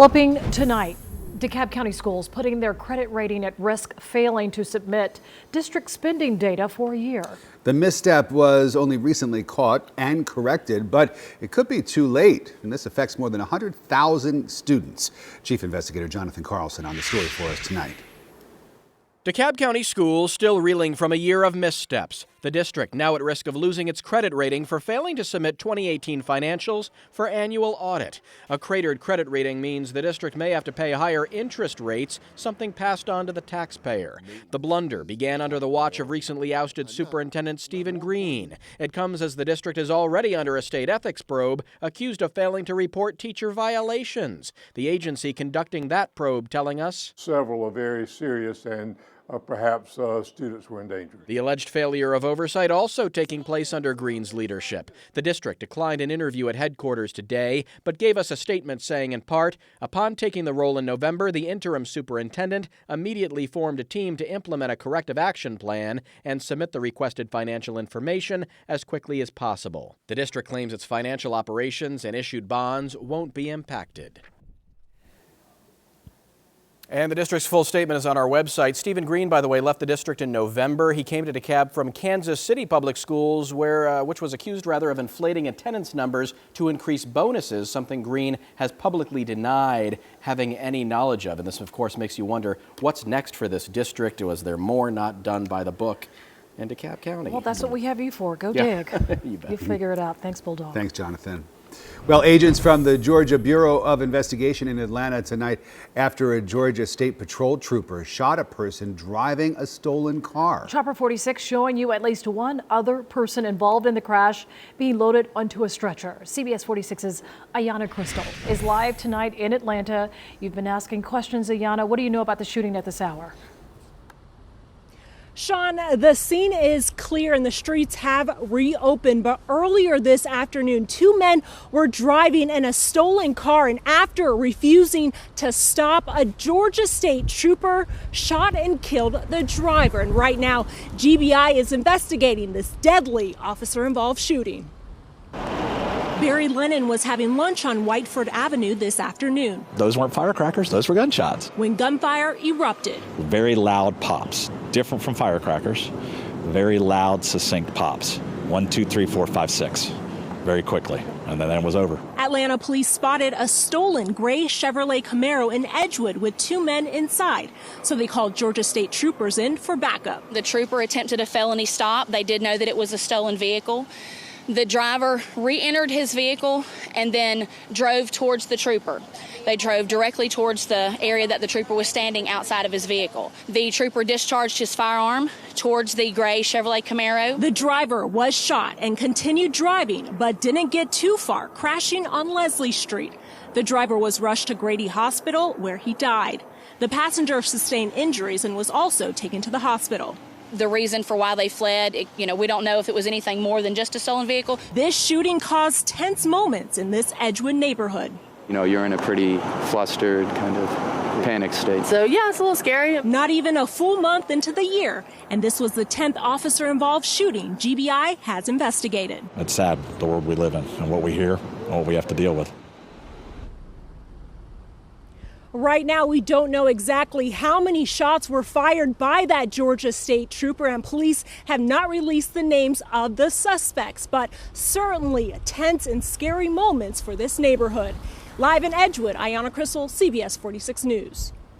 Developing tonight, DeKalb County schools putting their credit rating at risk, failing to submit district spending data for a year. The misstep was only recently caught and corrected, but it could be too late, and this affects more than 100,000 students. Chief Investigator Jonathan Carlson on the story for us tonight. DeKalb County schools still reeling from a year of missteps. The district now at risk of losing its credit rating for failing to submit 2018 financials for annual audit. A cratered credit rating means the district may have to pay higher interest rates, something passed on to the taxpayer. The blunder began under the watch of recently ousted Superintendent Stephen Green. It comes as the district is already under a state ethics probe, accused of failing to report teacher violations. The agency conducting that probe telling us several are very serious and perhaps students were in danger. The alleged failure of oversight also taking place under Green's leadership. The district declined an interview at headquarters today, but gave us a statement saying in part, upon taking the role in November, the interim superintendent immediately formed a team to implement a corrective action plan and submit the requested financial information as quickly as possible. The district claims its financial operations and issued bonds won't be impacted. And the district's full statement is on our website. Stephen Green, by the way, left the district in November. He came to DeKalb from Kansas City Public Schools, which was accused of inflating attendance numbers to increase bonuses, something Green has publicly denied having any knowledge of. And this, of course, makes you wonder, what's next for this district? Was there more not done by the book in DeKalb County? Well, that's what we have you for. Go dig. You bet. You figure it out. Thanks, Bulldog. Thanks, Jonathan. Well, agents from the Georgia Bureau of Investigation in Atlanta tonight after a Georgia State Patrol trooper shot a person driving a stolen car. Chopper 46 showing you at least one other person involved in the crash being loaded onto a stretcher. CBS 46's Ayanna Crystal is live tonight in Atlanta. You've been asking questions, Ayanna. What do you know about the shooting at this hour? Sean, the scene is clear and the streets have reopened, but earlier this afternoon, two men were driving in a stolen car, and after refusing to stop, a Georgia State trooper shot and killed the driver. And right now, GBI is investigating this deadly officer-involved shooting. Barry Lennon was having lunch on Whitefoord Avenue this afternoon. Those weren't firecrackers, those were gunshots. When gunfire erupted. Very loud pops, different from firecrackers. Very loud, succinct pops. 1, 2, 3, 4, 5, 6. Very quickly, and then it was over. Atlanta police spotted a stolen gray Chevrolet Camaro in Edgewood with two men inside, so they called Georgia State troopers in for backup. The trooper attempted a felony stop. They did know that it was a stolen vehicle. The driver re-entered his vehicle and then drove towards the trooper. They drove directly towards the area that the trooper was standing outside of his vehicle. The trooper discharged his firearm towards the gray Chevrolet Camaro. The driver was shot and continued driving, but didn't get too far, crashing on Leslie Street. The driver was rushed to Grady Hospital, where he died. The passenger sustained injuries and was also taken to the hospital. The reason for why they fled, we don't know if it was anything more than just a stolen vehicle. This shooting caused tense moments in this Edgewood neighborhood. You're in a pretty flustered, kind of panic state. So, yeah, it's a little scary. Not even a full month into the year, and this was the 10th officer-involved shooting GBI has investigated. It's sad, the world we live in, and what we hear, and what we have to deal with. Right now, we don't know exactly how many shots were fired by that Georgia State trooper, and police have not released the names of the suspects, but certainly tense and scary moments for this neighborhood. Live in Edgewood, Ayanna Crystal, CBS 46 News.